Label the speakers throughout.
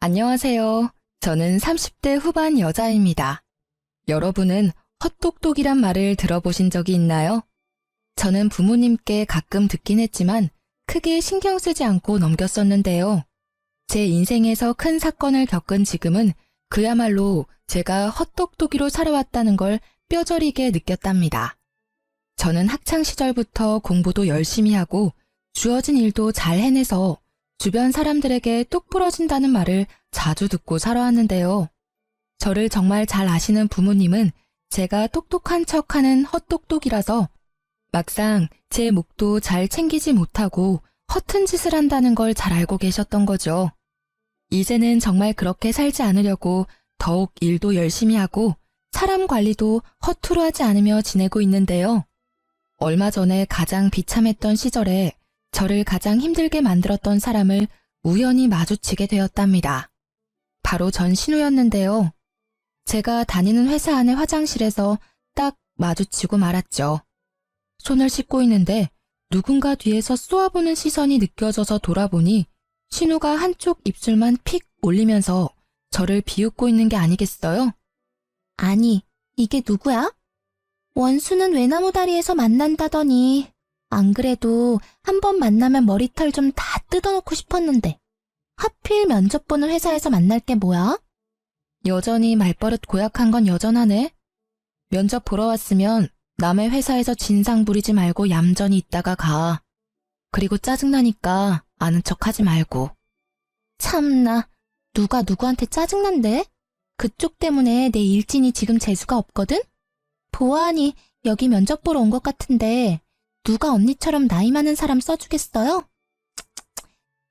Speaker 1: 안녕하세요. 저는 30대 후반 여자입니다. 여러분은 헛똑똑이란 말을 들어보신 적이 있나요? 저는 부모님께 가끔 듣긴 했지만 크게 신경 쓰지 않고 넘겼었는데요. 제 인생에서 큰 사건을 겪은 지금은 그야말로 제가 헛똑똑이로 살아왔다는 걸 뼈저리게 느꼈답니다. 저는 학창 시절부터 공부도 열심히 하고 주어진 일도 잘 해내서 주변 사람들에게 똑 부러진다는 말을 자주 듣고 살아왔는데요. 저를 정말 잘 아시는 부모님은 제가 똑똑한 척하는 헛똑똑이라서 막상 제 몫도 잘 챙기지 못하고 허튼 짓을 한다는 걸 잘 알고 계셨던 거죠. 이제는 정말 그렇게 살지 않으려고 더욱 일도 열심히 하고 사람 관리도 허투루 하지 않으며 지내고 있는데요. 얼마 전에 가장 비참했던 시절에 저를 가장 힘들게 만들었던 사람을 우연히 마주치게 되었답니다. 바로 전 신우였는데요. 제가 다니는 회사 안의 화장실에서 딱 마주치고 말았죠. 손을 씻고 있는데 누군가 뒤에서 쏘아보는 시선이 느껴져서 돌아보니 신우가 한쪽 입술만 픽 올리면서 저를 비웃고 있는 게 아니겠어요?
Speaker 2: 아니, 이게 누구야? 원수는 외나무 다리에서 만난다더니 안 그래도 한 번 만나면 머리털 좀 다 뜯어놓고 싶었는데 하필 면접 보는 회사에서 만날 게 뭐야?
Speaker 1: 여전히 말버릇 고약한 건 여전하네. 면접 보러 왔으면 남의 회사에서 진상 부리지 말고 얌전히 있다가 가. 그리고 짜증나니까 아는 척 하지 말고.
Speaker 2: 참나, 누가 누구한테 짜증난대? 그쪽 때문에 내 일진이 지금 재수가 없거든? 보아하니 여기 면접 보러 온 것 같은데 누가 언니처럼 나이 많은 사람 써주겠어요?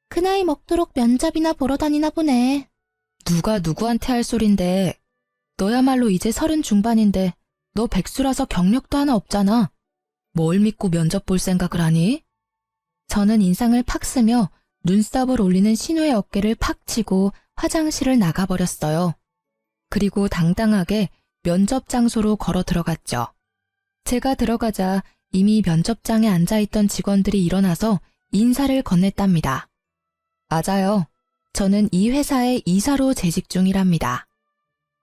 Speaker 2: 그 나이 먹도록 면접이나 보러 다니나 보네.
Speaker 1: 누가 누구한테 할 소린데. 너야말로 이제 30 중반인데 너 백수라서 경력도 하나 없잖아. 뭘 믿고 면접 볼 생각을 하니? 저는 인상을 팍 쓰며 눈썹을 올리는 신우의 어깨를 팍 치고 화장실을 나가버렸어요. 그리고 당당하게 면접 장소로 걸어 들어갔죠. 제가 들어가자 이미 면접장에 앉아있던 직원들이 일어나서 인사를 건넸답니다. 맞아요. 저는 이 회사의 이사로 재직 중이랍니다.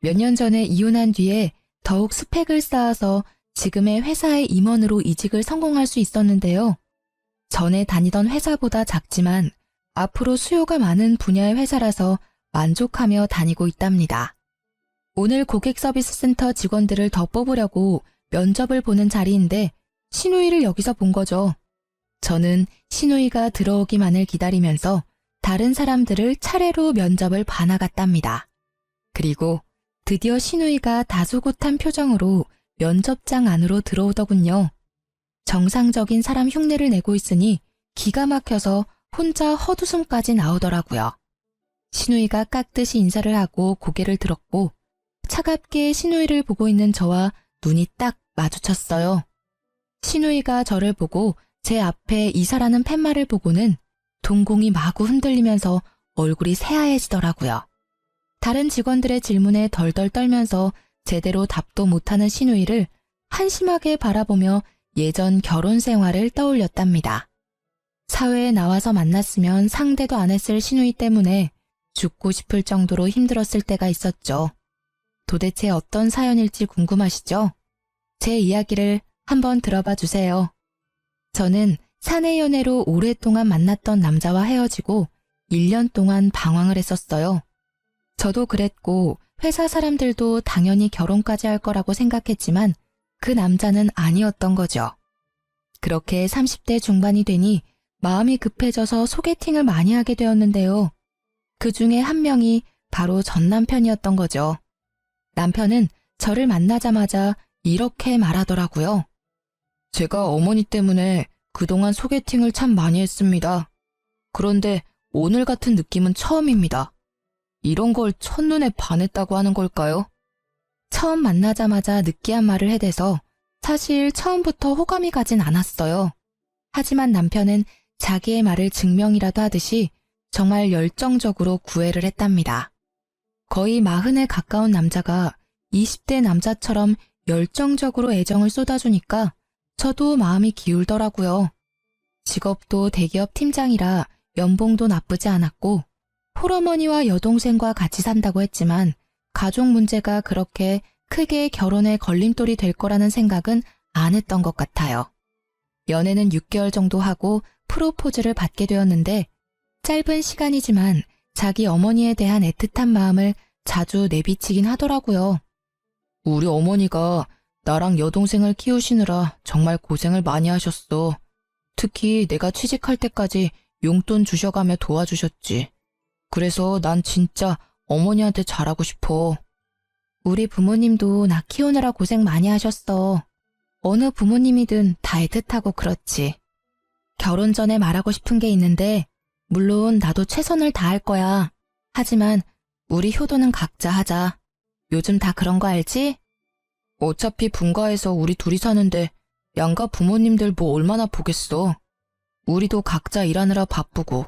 Speaker 1: 몇 년 전에 이혼한 뒤에 더욱 스펙을 쌓아서 지금의 회사의 임원으로 이직을 성공할 수 있었는데요. 전에 다니던 회사보다 작지만 앞으로 수요가 많은 분야의 회사라서 만족하며 다니고 있답니다. 오늘 고객 서비스 센터 직원들을 더 뽑으려고 면접을 보는 자리인데 신우이를 여기서 본 거죠. 저는 신우이가 들어오기만을 기다리면서 다른 사람들을 차례로 면접을 봐나갔답니다. 그리고 드디어 신우이가 다소곳한 표정으로 면접장 안으로 들어오더군요. 정상적인 사람 흉내를 내고 있으니 기가 막혀서 혼자 헛웃음까지 나오더라고요. 신우이가 깍듯이 인사를 하고 고개를 들었고 차갑게 신우이를 보고 있는 저와 눈이 딱 마주쳤어요. 신우이가 저를 보고 제 앞에 이사라는 팻말을 보고는 동공이 마구 흔들리면서 얼굴이 새하얘지더라고요. 다른 직원들의 질문에 덜덜 떨면서 제대로 답도 못하는 신우이를 한심하게 바라보며 예전 결혼 생활을 떠올렸답니다. 사회에 나와서 만났으면 상대도 안 했을 신우이 때문에 죽고 싶을 정도로 힘들었을 때가 있었죠. 도대체 어떤 사연일지 궁금하시죠? 제 이야기를 한번 들어봐 주세요. 저는 사내 연애로 오랫동안 만났던 남자와 헤어지고 1년 동안 방황을 했었어요. 저도 그랬고 회사 사람들도 당연히 결혼까지 할 거라고 생각했지만 그 남자는 아니었던 거죠. 그렇게 30대 중반이 되니 마음이 급해져서 소개팅을 많이 하게 되었는데요. 그 중에 한 명이 바로 전 남편이었던 거죠. 남편은 저를 만나자마자 이렇게 말하더라고요. 제가 어머니 때문에 그동안 소개팅을 참 많이 했습니다. 그런데 오늘 같은 느낌은 처음입니다. 이런 걸 첫눈에 반했다고 하는 걸까요? 처음 만나자마자 느끼한 말을 해대서 사실 처음부터 호감이 가진 않았어요. 하지만 남편은 자기의 말을 증명이라도 하듯이 정말 열정적으로 구애를 했답니다. 거의 40에 가까운 남자가 20대 남자처럼 열정적으로 애정을 쏟아주니까 저도 마음이 기울더라고요. 직업도 대기업 팀장이라 연봉도 나쁘지 않았고 홀어머니와 여동생과 같이 산다고 했지만 가족 문제가 그렇게 크게 결혼에 걸림돌이 될 거라는 생각은 안 했던 것 같아요. 연애는 6개월 정도 하고 프로포즈를 받게 되었는데 짧은 시간이지만 자기 어머니에 대한 애틋한 마음을 자주 내비치긴 하더라고요. 우리 어머니가 나랑 여동생을 키우시느라 정말 고생을 많이 하셨어. 특히 내가 취직할 때까지 용돈 주셔가며 도와주셨지. 그래서 난 진짜 어머니한테 잘하고 싶어. 우리 부모님도 나 키우느라 고생 많이 하셨어. 어느 부모님이든 다 애틋하고 그렇지. 결혼 전에 말하고 싶은 게 있는데 물론 나도 최선을 다할 거야. 하지만 우리 효도는 각자 하자. 요즘 다 그런 거 알지? 어차피 분가해서 우리 둘이 사는데 양가 부모님들 뭐 얼마나 보겠어. 우리도 각자 일하느라 바쁘고.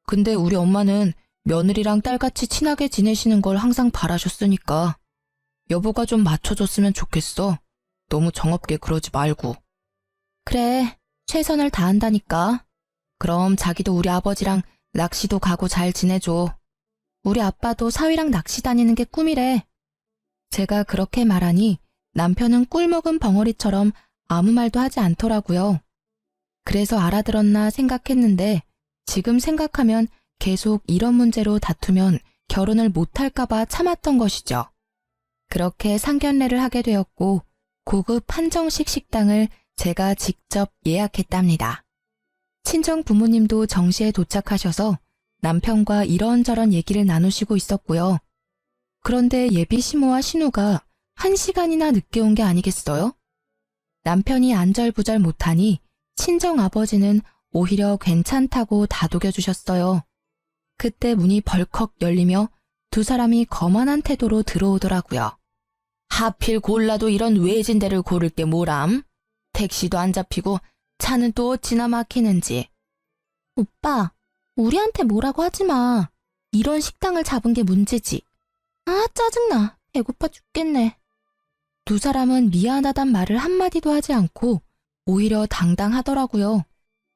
Speaker 1: 근데 우리 엄마는 며느리랑 딸같이 친하게 지내시는 걸 항상 바라셨으니까 여보가 좀 맞춰줬으면 좋겠어. 너무 정없게 그러지 말고. 그래, 최선을 다한다니까. 그럼 자기도 우리 아버지랑 낚시도 가고 잘 지내줘. 우리 아빠도 사위랑 낚시 다니는 게 꿈이래. 제가 그렇게 말하니 남편은 꿀먹은 벙어리처럼 아무 말도 하지 않더라고요. 그래서 알아들었나 생각했는데 지금 생각하면 계속 이런 문제로 다투면 결혼을 못할까봐 참았던 것이죠. 그렇게 상견례를 하게 되었고 고급 한정식 식당을 제가 직접 예약했답니다. 친정 부모님도 정시에 도착하셔서 남편과 이런저런 얘기를 나누시고 있었고요. 그런데 예비 시모와 신우가 1시간이나 늦게 온 게 아니겠어요? 남편이 안절부절 못하니 친정 아버지는 오히려 괜찮다고 다독여주셨어요. 그때 문이 벌컥 열리며 두 사람이 거만한 태도로 들어오더라고요. 하필 골라도 이런 외진 데를 고를 게 뭐람? 택시도 안 잡히고 차는 또 어찌나 막히는지.
Speaker 2: 오빠, 우리한테 뭐라고 하지 마. 이런 식당을 잡은 게 문제지. 아, 짜증나. 배고파 죽겠네.
Speaker 1: 두 사람은 미안하단 말을 한마디도 하지 않고 오히려 당당하더라고요.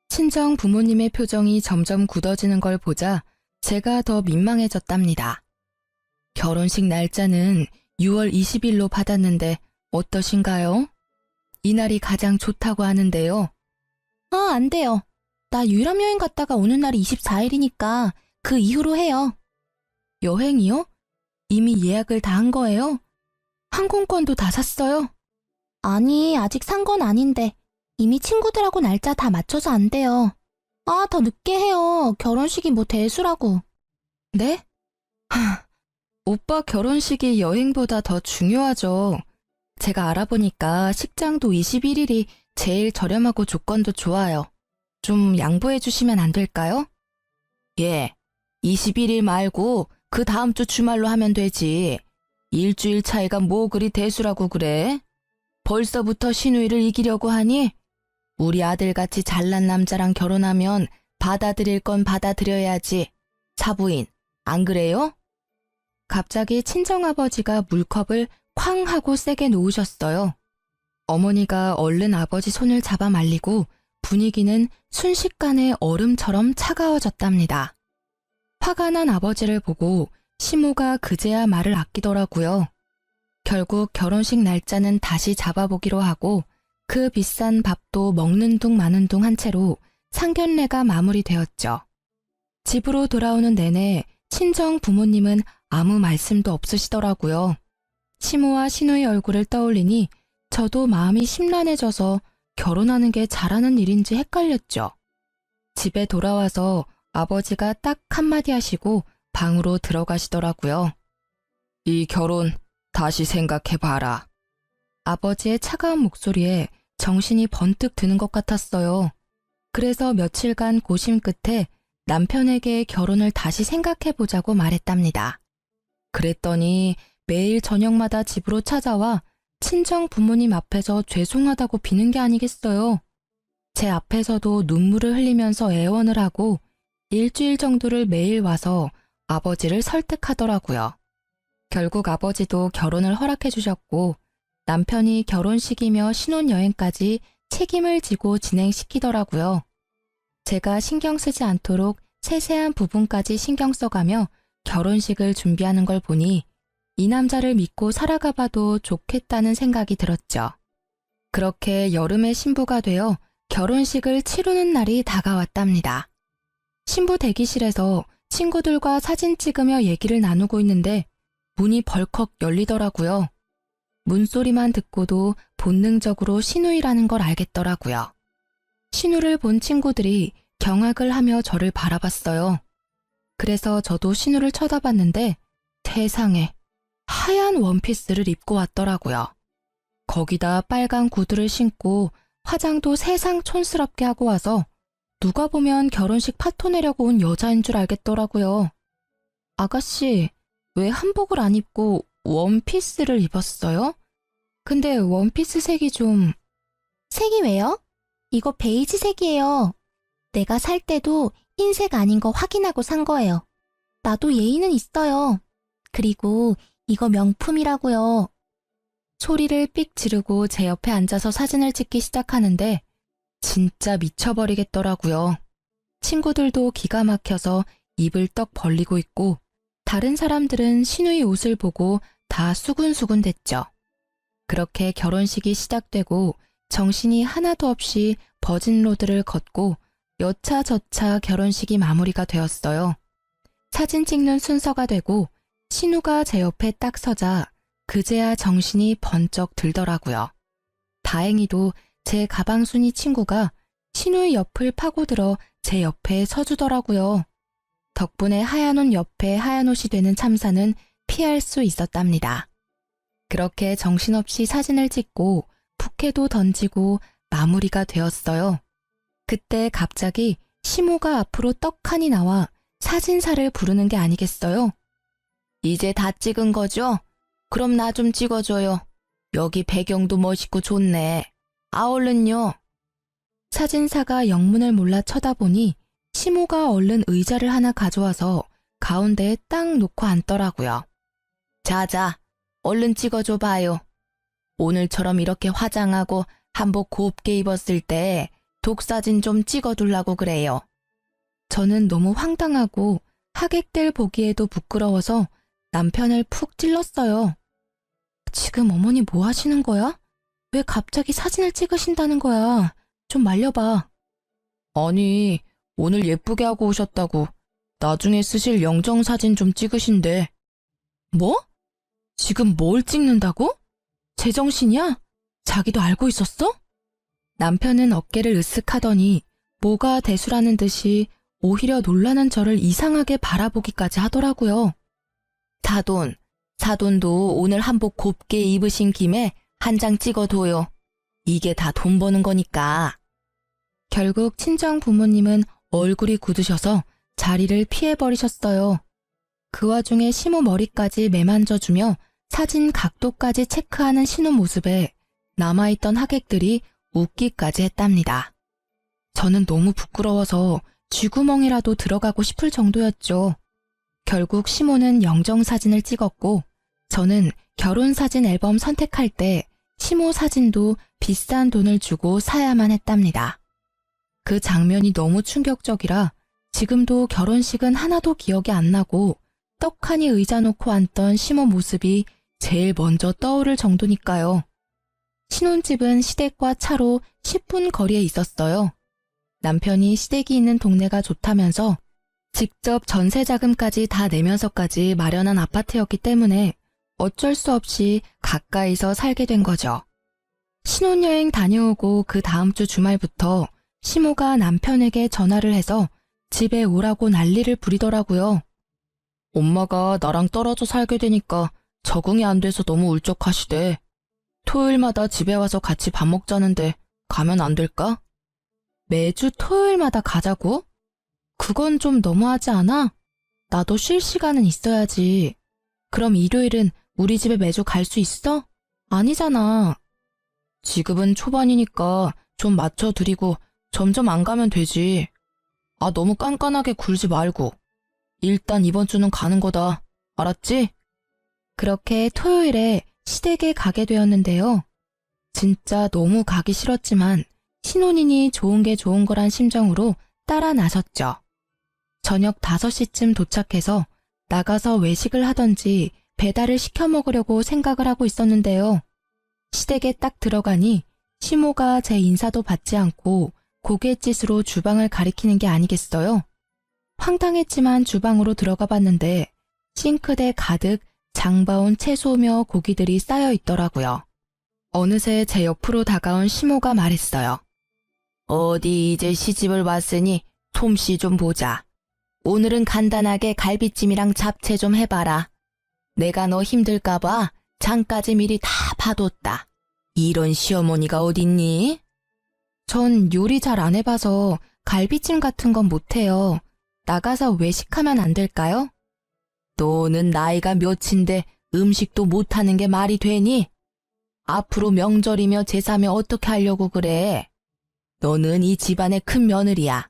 Speaker 1: 친정 부모님의 표정이 점점 굳어지는 걸 보자 제가 더 민망해졌답니다. 결혼식 날짜는 6월 20일로 받았는데 어떠신가요? 이날이 가장 좋다고 하는데요.
Speaker 2: 아, 안 돼요. 나 유럽여행 갔다가 오는 날이 24일이니까 그 이후로 해요.
Speaker 1: 여행이요? 이미 예약을 다 한 거예요? 항공권도 다 샀어요?
Speaker 2: 아니, 아직 산 건 아닌데 이미 친구들하고 날짜 다 맞춰서 안 돼요. 아, 더 늦게 해요. 결혼식이 뭐 대수라고.
Speaker 1: 네? 오빠 결혼식이 여행보다 더 중요하죠. 제가 알아보니까 식장도 21일이 제일 저렴하고 조건도 좋아요. 좀 양보해 주시면 안 될까요? 예, 21일 말고 그 다음 주 주말로 하면 되지. 일주일 차이가 뭐 그리 대수라고 그래? 벌써부터 신우이를 이기려고 하니? 우리 아들같이 잘난 남자랑 결혼하면 받아들일 건 받아들여야지. 사부인, 안 그래요? 갑자기 친정아버지가 물컵을 쾅 하고 세게 놓으셨어요. 어머니가 얼른 아버지 손을 잡아 말리고 분위기는 순식간에 얼음처럼 차가워졌답니다. 화가 난 아버지를 보고 시모가 그제야 말을 아끼더라고요. 결국 결혼식 날짜는 다시 잡아보기로 하고 그 비싼 밥도 먹는 둥 마는 둥 한 채로 상견례가 마무리되었죠. 집으로 돌아오는 내내 친정 부모님은 아무 말씀도 없으시더라고요. 시모와 신우의 얼굴을 떠올리니 저도 마음이 심란해져서 결혼하는 게 잘하는 일인지 헷갈렸죠. 집에 돌아와서 아버지가 딱 한마디 하시고 방으로 들어가시더라고요. 이 결혼 다시 생각해봐라. 아버지의 차가운 목소리에 정신이 번뜩 드는 것 같았어요. 그래서 며칠간 고심 끝에 남편에게 결혼을 다시 생각해보자고 말했답니다. 그랬더니 매일 저녁마다 집으로 찾아와 친정 부모님 앞에서 죄송하다고 비는 게 아니겠어요. 제 앞에서도 눈물을 흘리면서 애원을 하고 일주일 정도를 매일 와서 아버지를 설득하더라고요. 결국 아버지도 결혼을 허락해 주셨고 남편이 결혼식이며 신혼여행까지 책임을 지고 진행시키더라고요. 제가 신경 쓰지 않도록 세세한 부분까지 신경 써가며 결혼식을 준비하는 걸 보니 이 남자를 믿고 살아가 봐도 좋겠다는 생각이 들었죠. 그렇게 여름에 신부가 되어 결혼식을 치르는 날이 다가왔답니다. 신부 대기실에서 친구들과 사진 찍으며 얘기를 나누고 있는데 문이 벌컥 열리더라고요. 문소리만 듣고도 본능적으로 신우이라는 걸 알겠더라고요. 신우를 본 친구들이 경악을 하며 저를 바라봤어요. 그래서 저도 신우를 쳐다봤는데 세상에 하얀 원피스를 입고 왔더라고요. 거기다 빨간 구두를 신고 화장도 세상 촌스럽게 하고 와서 누가 보면 결혼식 파토 내려고 온 여자인 줄 알겠더라고요. 아가씨, 왜 한복을 안 입고 원피스를 입었어요? 근데 원피스 색이 좀...
Speaker 2: 색이 왜요? 이거 베이지색이에요. 내가 살 때도 흰색 아닌 거 확인하고 산 거예요. 나도 예의는 있어요. 그리고 이거 명품이라고요.
Speaker 1: 소리를 삑 지르고 제 옆에 앉아서 사진을 찍기 시작하는데 진짜 미쳐버리겠더라고요. 친구들도 기가 막혀서 입을 떡 벌리고 있고 다른 사람들은 신우의 옷을 보고 다 수군수군 됐죠. 그렇게 결혼식이 시작되고 정신이 하나도 없이 버진로드를 걷고 여차저차 결혼식이 마무리가 되었어요. 사진 찍는 순서가 되고 신우가 제 옆에 딱 서자 그제야 정신이 번쩍 들더라고요. 다행히도 제 가방순이 친구가 신우의 옆을 파고들어 제 옆에 서주더라고요. 덕분에 하얀 옷 옆에 하얀 옷이 되는 참사는 피할 수 있었답니다. 그렇게 정신없이 사진을 찍고 부케도 던지고 마무리가 되었어요. 그때 갑자기 시모가 앞으로 떡하니 나와 사진사를 부르는 게 아니겠어요? 이제 다 찍은 거죠? 그럼 나 좀 찍어줘요. 여기 배경도 멋있고 좋네. 아, 얼른요. 사진사가 영문을 몰라 쳐다보니 시모가 얼른 의자를 하나 가져와서 가운데에 딱 놓고 앉더라고요. 자자, 얼른 찍어줘 봐요. 오늘처럼 이렇게 화장하고 한복 곱게 입었을 때 독사진 좀 찍어두려고 그래요. 저는 너무 황당하고 하객들 보기에도 부끄러워서 남편을 푹 찔렀어요. 지금 어머니 뭐 하시는 거야? 왜 갑자기 사진을 찍으신다는 거야? 좀 말려봐. 아니, 오늘 예쁘게 하고 오셨다고 나중에 쓰실 영정사진 좀 찍으신대. 뭐? 지금 뭘 찍는다고? 제정신이야? 자기도 알고 있었어? 남편은 어깨를 으쓱하더니 뭐가 대수라는 듯이 오히려 놀라는 저를 이상하게 바라보기까지 하더라고요. 사돈도 오늘 한복 곱게 입으신 김에 한 장 찍어둬요. 이게 다 돈 버는 거니까. 결국 친정 부모님은 얼굴이 굳으셔서 자리를 피해버리셨어요. 그 와중에 시모 머리까지 매만져주며 사진 각도까지 체크하는 신우 모습에 남아있던 하객들이 웃기까지 했답니다. 저는 너무 부끄러워서 쥐구멍이라도 들어가고 싶을 정도였죠. 결국 시모는 영정사진을 찍었고 저는 결혼사진 앨범 선택할 때 시모 사진도 비싼 돈을 주고 사야만 했답니다. 그 장면이 너무 충격적이라 지금도 결혼식은 하나도 기억이 안 나고 떡하니 의자 놓고 앉던 시모 모습이 제일 먼저 떠오를 정도니까요. 신혼집은 시댁과 차로 10분 거리에 있었어요. 남편이 시댁이 있는 동네가 좋다면서 직접 전세 자금까지 다 내면서까지 마련한 아파트였기 때문에 어쩔 수 없이 가까이서 살게 된 거죠. 신혼여행 다녀오고 그 다음 주 주말부터 시모가 남편에게 전화를 해서 집에 오라고 난리를 부리더라고요. 엄마가 나랑 떨어져 살게 되니까 적응이 안 돼서 너무 울적하시대. 토요일마다 집에 와서 같이 밥 먹자는데 가면 안 될까? 매주 토요일마다 가자고? 그건 좀 너무하지 않아? 나도 쉴 시간은 있어야지. 그럼 일요일은 우리 집에 매주 갈 수 있어? 아니잖아. 지금은 초반이니까 좀 맞춰드리고 점점 안 가면 되지. 아, 너무 깐깐하게 굴지 말고. 일단 이번 주는 가는 거다. 알았지? 그렇게 토요일에 시댁에 가게 되었는데요. 진짜 너무 가기 싫었지만 신혼이니 좋은 게 좋은 거란 심정으로 따라 나섰죠. 저녁 5시쯤 도착해서 나가서 외식을 하던지 배달을 시켜 먹으려고 생각을 하고 있었는데요. 시댁에 딱 들어가니 시모가 제 인사도 받지 않고 고갯짓으로 주방을 가리키는 게 아니겠어요? 황당했지만 주방으로 들어가 봤는데 싱크대 가득 장바온 채소며 고기들이 쌓여 있더라고요. 어느새 제 옆으로 다가온 시모가 말했어요. 어디 이제 시집을 왔으니 솜씨 좀 보자. 오늘은 간단하게 갈비찜이랑 잡채 좀 해봐라. 내가 너 힘들까봐 장까지 미리 다 봐뒀다. 이런 시어머니가 어딨니? 전 요리 잘 안 해봐서 갈비찜 같은 건 못해요. 나가서 외식하면 안 될까요? 너는 나이가 몇인데 음식도 못하는 게 말이 되니? 앞으로 명절이며 제사며 어떻게 하려고 그래? 너는 이 집안의 큰 며느리야.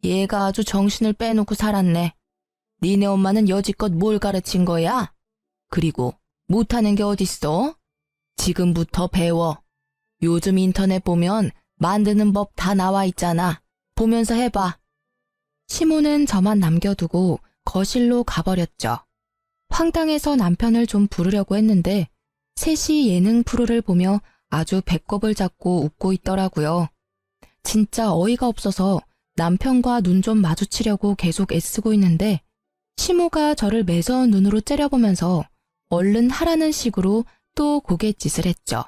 Speaker 1: 얘가 아주 정신을 빼놓고 살았네. 니네 엄마는 여지껏 뭘 가르친 거야? 그리고 못하는 게 어딨어? 지금부터 배워. 요즘 인터넷 보면 만드는 법 다 나와 있잖아. 보면서 해봐. 시모는 저만 남겨두고 거실로 가버렸죠. 황당해서 남편을 좀 부르려고 했는데 셋이 예능 프로를 보며 아주 배꼽을 잡고 웃고 있더라고요. 진짜 어이가 없어서 남편과 눈 좀 마주치려고 계속 애쓰고 있는데 시모가 저를 매서운 눈으로 째려보면서 얼른 하라는 식으로 또 고갯짓을 했죠.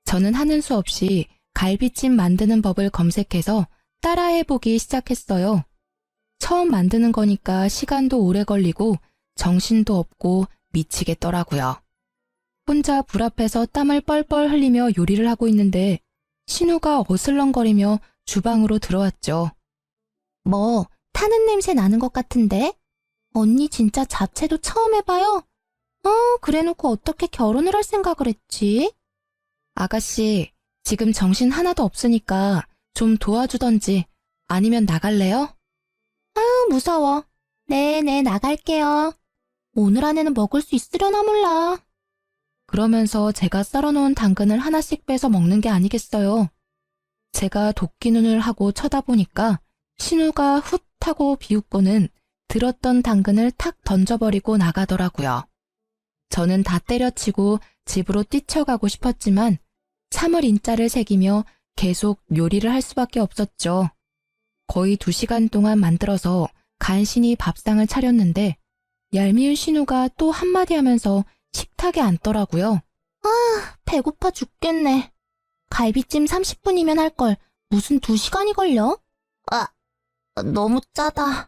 Speaker 1: 저는 하는 수 없이 갈비찜 만드는 법을 검색해서 따라해보기 시작했어요. 처음 만드는 거니까 시간도 오래 걸리고 정신도 없고 미치겠더라고요. 혼자 불 앞에서 땀을 뻘뻘 흘리며 요리를 하고 있는데 신우가 어슬렁거리며 주방으로 들어왔죠.
Speaker 2: 뭐 타는 냄새 나는 것 같은데? 언니 진짜 잡채도 처음 해봐요? 그래놓고 어떻게 결혼을 할 생각을 했지?
Speaker 1: 아가씨, 지금 정신 하나도 없으니까 좀 도와주던지 아니면 나갈래요?
Speaker 2: 무서워. 네, 나갈게요. 오늘 안에는 먹을 수 있으려나 몰라.
Speaker 1: 그러면서 제가 썰어놓은 당근을 하나씩 빼서 먹는 게 아니겠어요. 제가 도끼 눈을 하고 쳐다보니까 신우가 훗 하고 비웃고는 들었던 당근을 탁 던져버리고 나가더라고요. 저는 다 때려치고 집으로 뛰쳐가고 싶었지만 참을 인자를 새기며 계속 요리를 할 수밖에 없었죠. 거의 2시간 동안 만들어서 간신히 밥상을 차렸는데 얄미운 신우가 또 한마디 하면서 식탁에 앉더라고요.
Speaker 2: 배고파 죽겠네. 갈비찜 30분이면 할 걸 무슨 2시간이 걸려? 너무 짜다.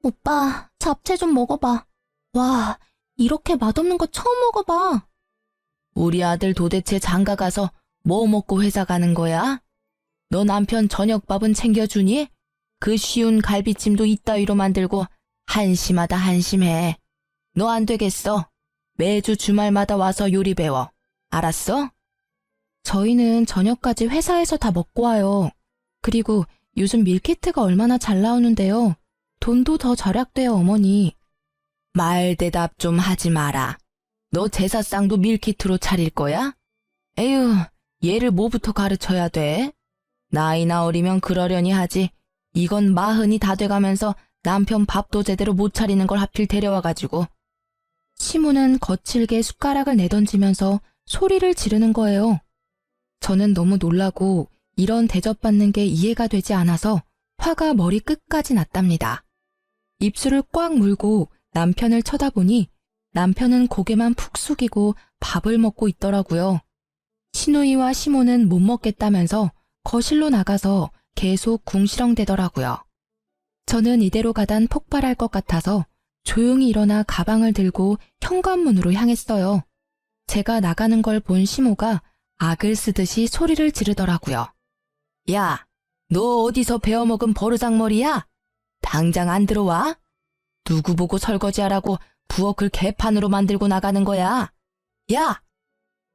Speaker 2: 오빠, 잡채 좀 먹어봐. 와, 이렇게 맛없는 거 처음 먹어봐.
Speaker 1: 우리 아들 도대체 장가 가서 뭐 먹고 회사 가는 거야? 너 남편 저녁밥은 챙겨주니? 그 쉬운 갈비찜도 이따위로 만들고 한심하다 한심해. 너 안 되겠어. 매주 주말마다 와서 요리 배워. 알았어? 저희는 저녁까지 회사에서 다 먹고 와요. 그리고 요즘 밀키트가 얼마나 잘 나오는데요. 돈도 더 절약돼요, 어머니. 말 대답 좀 하지 마라. 너 제사상도 밀키트로 차릴 거야? 에휴, 얘를 뭐부터 가르쳐야 돼? 나이나 어리면 그러려니 하지. 이건 40이 다 돼가면서 남편 밥도 제대로 못 차리는 걸 하필 데려와가지고. 시모는 거칠게 숟가락을 내던지면서 소리를 지르는 거예요. 저는 너무 놀라고 이런 대접받는 게 이해가 되지 않아서 화가 머리 끝까지 났답니다. 입술을 꽉 물고 남편을 쳐다보니 남편은 고개만 푹 숙이고 밥을 먹고 있더라고요. 시누이와 시모는 못 먹겠다면서 거실로 나가서 계속 궁시렁대더라고요. 저는 이대로 가단 폭발할 것 같아서 조용히 일어나 가방을 들고 현관문으로 향했어요. 제가 나가는 걸 본 시모가 악을 쓰듯이 소리를 지르더라고요. 야, 너 어디서 배워먹은 버르장머리야? 당장 안 들어와? 누구 보고 설거지하라고 부엌을 개판으로 만들고 나가는 거야? 야!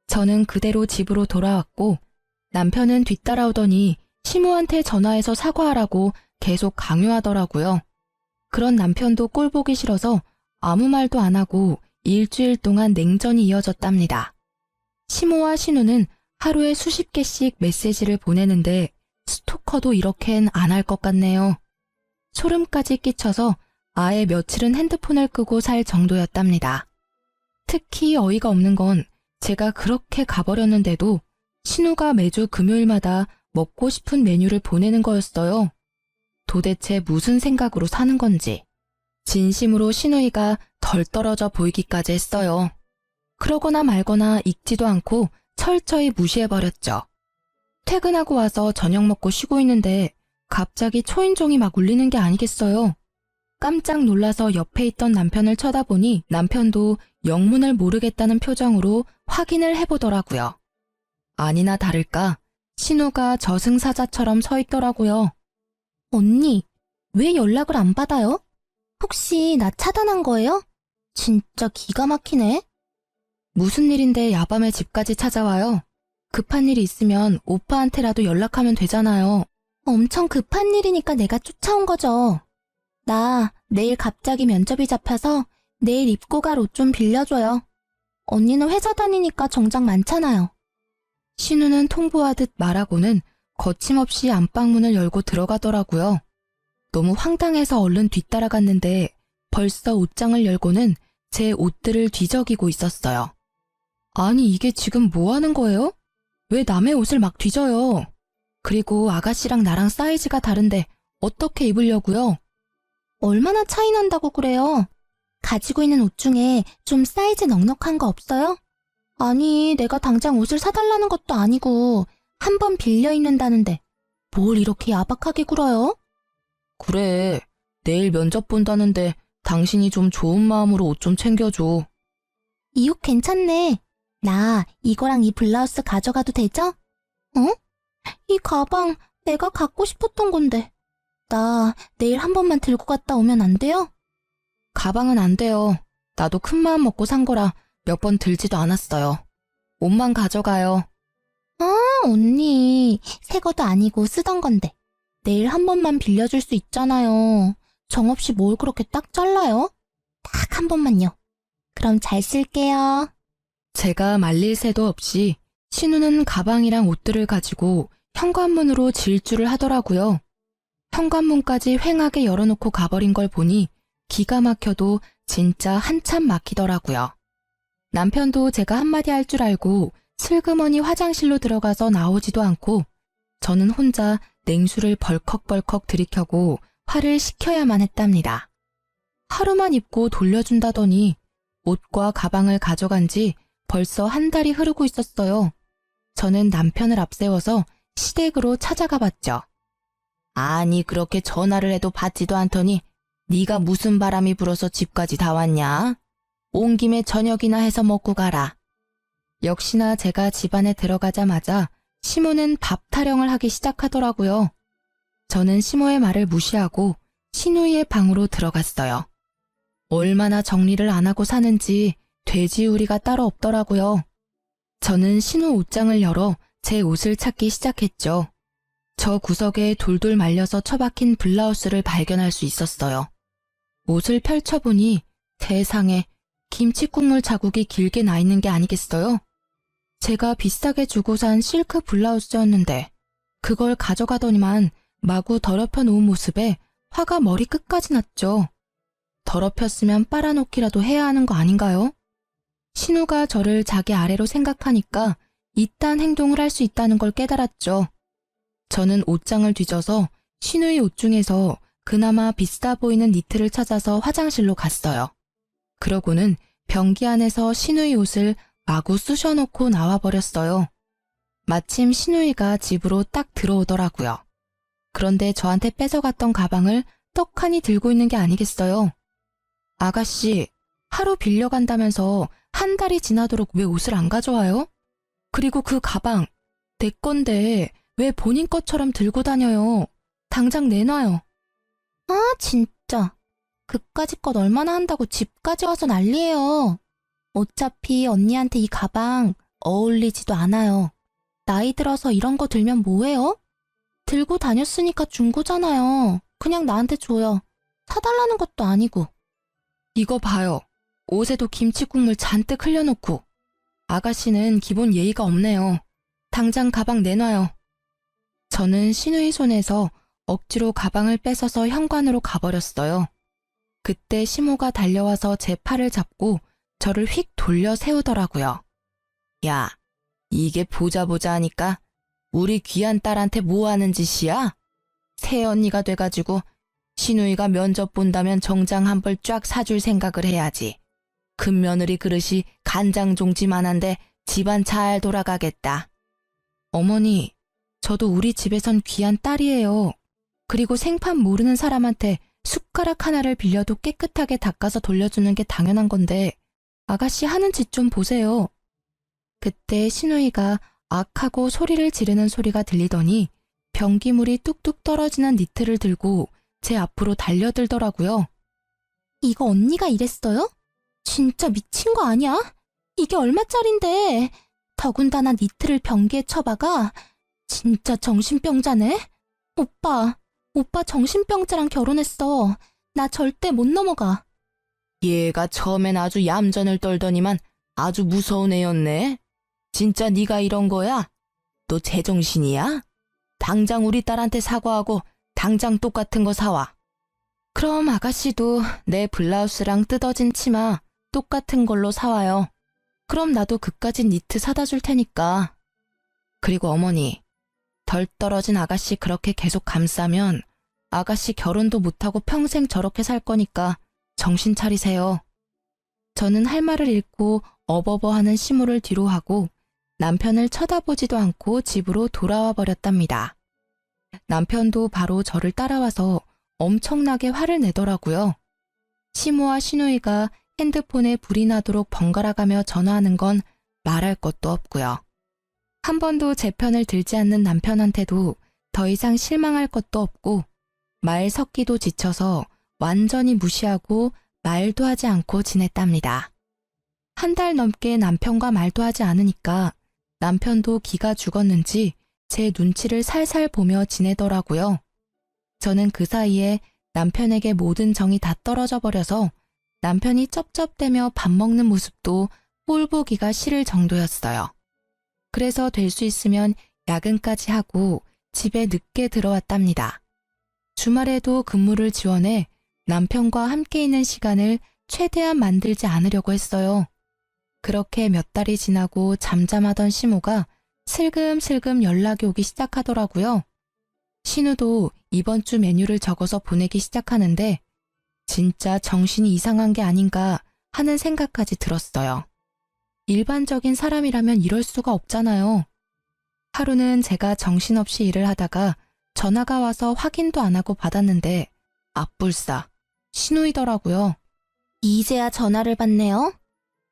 Speaker 1: 저는 그대로 집으로 돌아왔고 남편은 뒤따라오더니 시모한테 전화해서 사과하라고 계속 강요하더라고요. 그런 남편도 꼴 보기 싫어서 아무 말도 안 하고 일주일 동안 냉전이 이어졌답니다. 시모와 신우는 하루에 수십 개씩 메시지를 보내는데 스토커도 이렇게는 안 할 것 같네요. 소름까지 끼쳐서 아예 며칠은 핸드폰을 끄고 살 정도였답니다. 특히 어이가 없는 건 제가 그렇게 가버렸는데도 신우가 매주 금요일마다 먹고 싶은 메뉴를 보내는 거였어요. 도대체 무슨 생각으로 사는 건지. 진심으로 신우이가 덜 떨어져 보이기까지 했어요. 그러거나 말거나 읽지도 않고 철저히 무시해버렸죠. 퇴근하고 와서 저녁 먹고 쉬고 있는데 갑자기 초인종이 막 울리는 게 아니겠어요. 깜짝 놀라서 옆에 있던 남편을 쳐다보니 남편도 영문을 모르겠다는 표정으로 확인을 해보더라고요. 아니나 다를까 신우가 저승사자처럼 서 있더라고요.
Speaker 2: 언니, 왜 연락을 안 받아요? 혹시 나 차단한 거예요? 진짜 기가 막히네.
Speaker 1: 무슨 일인데 야밤에 집까지 찾아와요? 급한 일이 있으면 오빠한테라도 연락하면 되잖아요.
Speaker 2: 엄청 급한 일이니까 내가 쫓아온 거죠. 나 내일 갑자기 면접이 잡혀서 내일 입고 갈 옷 좀 빌려줘요. 언니는 회사 다니니까 정장 많잖아요.
Speaker 1: 신우는 통보하듯 말하고는 거침없이 안방문을 열고 들어가더라고요. 너무 황당해서 얼른 뒤따라갔는데 벌써 옷장을 열고는 제 옷들을 뒤적이고 있었어요. 아니 이게 지금 뭐 하는 거예요? 왜 남의 옷을 막 뒤져요? 그리고 아가씨랑 나랑 사이즈가 다른데 어떻게 입으려고요?
Speaker 2: 얼마나 차이 난다고 그래요? 가지고 있는 옷 중에 좀 사이즈 넉넉한 거 없어요? 아니, 내가 당장 옷을 사달라는 것도 아니고 한 번 빌려 입는다는데 뭘 이렇게 야박하게 굴어요?
Speaker 1: 그래, 내일 면접 본다는데 당신이 좀 좋은 마음으로 옷 좀 챙겨줘.
Speaker 2: 이 옷 괜찮네. 나 이거랑 이 블라우스 가져가도 되죠? 어? 이 가방 내가 갖고 싶었던 건데. 나 내일 한 번만 들고 갔다 오면 안 돼요?
Speaker 1: 가방은 안 돼요. 나도 큰 마음 먹고 산 거라 몇 번 들지도 않았어요. 옷만 가져가요.
Speaker 2: 언니, 새 것도 아니고 쓰던 건데. 내일 한 번만 빌려줄 수 있잖아요. 정없이 뭘 그렇게 딱 잘라요? 딱 한 번만요. 그럼 잘 쓸게요.
Speaker 1: 제가 말릴 새도 없이 신우는 가방이랑 옷들을 가지고 현관문으로 질주를 하더라고요. 현관문까지 휑하게 열어놓고 가버린 걸 보니 기가 막혀도 진짜 한참 막히더라고요. 남편도 제가 한마디 할 줄 알고 슬그머니 화장실로 들어가서 나오지도 않고 저는 혼자 냉수를 벌컥벌컥 들이켜고 화를 식혀야만 했답니다. 하루만 입고 돌려준다더니 옷과 가방을 가져간 지 벌써 한 달이 흐르고 있었어요. 저는 남편을 앞세워서 시댁으로 찾아가 봤죠. 아니 그렇게 전화를 해도 받지도 않더니 네가 무슨 바람이 불어서 집까지 다 왔냐? 온 김에 저녁이나 해서 먹고 가라. 역시나 제가 집안에 들어가자마자 시모는 밥 타령을 하기 시작하더라고요. 저는 시모의 말을 무시하고 신우이의 방으로 들어갔어요. 얼마나 정리를 안 하고 사는지 돼지우리가 따로 없더라고요. 저는 신우 옷장을 열어 제 옷을 찾기 시작했죠. 저 구석에 돌돌 말려서 처박힌 블라우스를 발견할 수 있었어요. 옷을 펼쳐보니 세상에 김치국물 자국이 길게 나 있는 게 아니겠어요? 제가 비싸게 주고 산 실크 블라우스였는데 그걸 가져가더니만 마구 더럽혀 놓은 모습에 화가 머리 끝까지 났죠. 더럽혔으면 빨아놓기라도 해야 하는 거 아닌가요? 신우가 저를 자기 아래로 생각하니까 이딴 행동을 할 수 있다는 걸 깨달았죠. 저는 옷장을 뒤져서 신우의 옷 중에서 그나마 비싸 보이는 니트를 찾아서 화장실로 갔어요. 그러고는 변기 안에서 신우의 옷을 마구 쑤셔놓고 나와버렸어요. 마침 신우이가 집으로 딱 들어오더라고요. 그런데 저한테 뺏어갔던 가방을 떡하니 들고 있는 게 아니겠어요. 아가씨, 하루 빌려간다면서 한 달이 지나도록 왜 옷을 안 가져와요? 그리고 그 가방, 내 건데 왜 본인 것처럼 들고 다녀요? 당장 내놔요.
Speaker 2: 아, 진짜. 그까짓 것 얼마나 한다고 집까지 와서 난리예요. 어차피 언니한테 이 가방 어울리지도 않아요. 나이 들어서 이런 거 들면 뭐해요? 들고 다녔으니까 준 거잖아요. 그냥 나한테 줘요. 사달라는 것도 아니고.
Speaker 1: 이거 봐요. 옷에도 김치국물 잔뜩 흘려놓고. 아가씨는 기본 예의가 없네요. 당장 가방 내놔요. 저는 신우의 손에서 억지로 가방을 뺏어서 현관으로 가버렸어요. 그때 시모가 달려와서 제 팔을 잡고 저를 휙 돌려 세우더라고요. 야, 이게 보자 하니까 우리 귀한 딸한테 뭐 하는 짓이야? 새언니가 돼가지고 신우이가 면접 본다면 정장 한 벌 쫙 사줄 생각을 해야지. 큰며느리 그릇이 간장종지만한데 집안 잘 돌아가겠다. 어머니, 저도 우리 집에선 귀한 딸이에요. 그리고 생판 모르는 사람한테 숟가락 하나를 빌려도 깨끗하게 닦아서 돌려주는 게 당연한 건데 아가씨 하는 짓 좀 보세요. 그때 신우이가 악하고 소리를 지르는 소리가 들리더니 변기물이 뚝뚝 떨어지는 니트를 들고 제 앞으로 달려들더라고요.
Speaker 2: 이거 언니가 이랬어요? 진짜 미친 거 아니야? 이게 얼마짜린데? 더군다나 니트를 변기에 쳐박아? 진짜 정신병자네? 오빠 정신병자랑 결혼했어. 나 절대 못 넘어가.
Speaker 1: 얘가 처음엔 아주 얌전을 떨더니만 아주 무서운 애였네. 진짜 네가 이런 거야? 너 제정신이야? 당장 우리 딸한테 사과하고 당장 똑같은 거 사와. 그럼 아가씨도 내 블라우스랑 뜯어진 치마 똑같은 걸로 사와요. 그럼 나도 그까짓 니트 사다 줄 테니까. 그리고 어머니, 덜 떨어진 아가씨 그렇게 계속 감싸면 아가씨 결혼도 못하고 평생 저렇게 살 거니까 정신 차리세요. 저는 할 말을 잃고 어버버하는 시무를 뒤로 하고 남편을 쳐다보지도 않고 집으로 돌아와 버렸답니다. 남편도 바로 저를 따라와서 엄청나게 화를 내더라고요. 시무와 시누이가 핸드폰에 불이 나도록 번갈아가며 전화하는 건 말할 것도 없고요. 한 번도 제 편을 들지 않는 남편한테도 더 이상 실망할 것도 없고 말 섞기도 지쳐서 완전히 무시하고 말도 하지 않고 지냈답니다. 한 달 넘게 남편과 말도 하지 않으니까 남편도 기가 죽었는지 제 눈치를 살살 보며 지내더라고요. 저는 그 사이에 남편에게 모든 정이 다 떨어져 버려서 남편이 쩝쩝대며 밥 먹는 모습도 꼴 보기가 싫을 정도였어요. 그래서 될 수 있으면 야근까지 하고 집에 늦게 들어왔답니다. 주말에도 근무를 지원해 남편과 함께 있는 시간을 최대한 만들지 않으려고 했어요. 그렇게 몇 달이 지나고 잠잠하던 시모가 슬금슬금 연락이 오기 시작하더라고요. 신우도 이번 주 메뉴를 적어서 보내기 시작하는데 진짜 정신이 이상한 게 아닌가 하는 생각까지 들었어요. 일반적인 사람이라면 이럴 수가 없잖아요. 하루는 제가 정신없이 일을 하다가 전화가 와서 확인도 안 하고 받았는데 앞불싸 신우이더라고요.
Speaker 2: 이제야 전화를 받네요.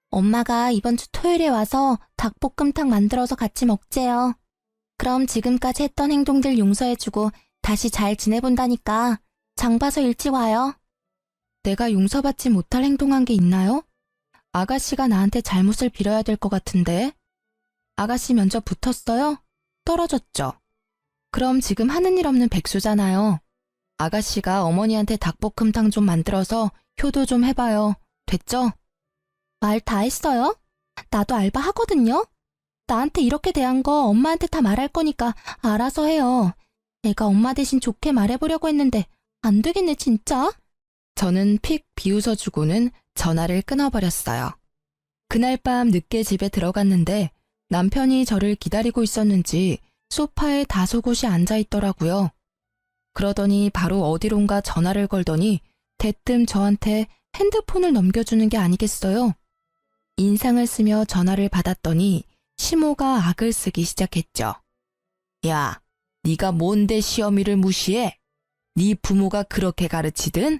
Speaker 2: 엄마가 이번 주 토요일에 와서 닭볶음탕 만들어서 같이 먹재요. 그럼 지금까지 했던 행동들 용서해주고 다시 잘 지내본다니까 장 봐서 일찍 와요.
Speaker 1: 내가 용서받지 못할 행동한 게 있나요? 아가씨가 나한테 잘못을 빌어야 될 것 같은데. 아가씨 면접 붙었어요? 떨어졌죠? 그럼 지금 하는 일 없는 백수잖아요. 아가씨가 어머니한테 닭볶음탕 좀 만들어서 효도 좀 해봐요. 됐죠?
Speaker 2: 말 다 했어요? 나도 알바 하거든요. 나한테 이렇게 대한 거 엄마한테 다 말할 거니까 알아서 해요. 내가 엄마 대신 좋게 말해보려고 했는데 안 되겠네 진짜.
Speaker 1: 저는 픽 비웃어주고는 전화를 끊어버렸어요. 그날 밤 늦게 집에 들어갔는데 남편이 저를 기다리고 있었는지 소파에 다소곳이 앉아있더라고요. 그러더니 바로 어디론가 전화를 걸더니 대뜸 저한테 핸드폰을 넘겨주는 게 아니겠어요? 인상을 쓰며 전화를 받았더니 시모가 악을 쓰기 시작했죠. 야, 네가 뭔데 시어미를 무시해? 네 부모가 그렇게 가르치든?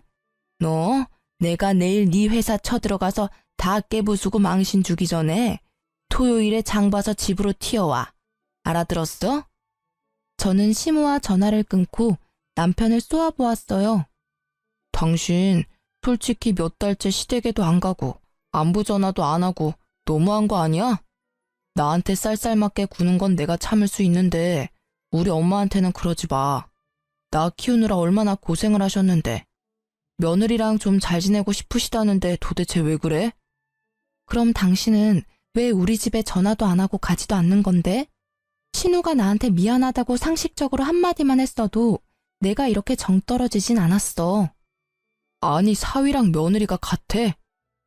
Speaker 1: 너 내가 내일 네 회사 쳐들어가서 다 깨부수고 망신 주기 전에 토요일에 장 봐서 집으로 튀어와. 알아들었어? 저는 시모와 전화를 끊고 남편을 쏘아보았어요. 당신 솔직히 몇 달째 시댁에도 안 가고 안부 전화도 안 하고 너무한 거 아니야? 나한테 쌀쌀맞게 구는 건 내가 참을 수 있는데 우리 엄마한테는 그러지 마. 나 키우느라 얼마나 고생을 하셨는데. 며느리랑 좀 잘 지내고 싶으시다는데 도대체 왜 그래? 그럼 당신은 왜 우리 집에 전화도 안 하고 가지도 않는 건데? 신우가 나한테 미안하다고 상식적으로 한마디만 했어도 내가 이렇게 정 떨어지진 않았어. 아니, 사위랑 며느리가 같아.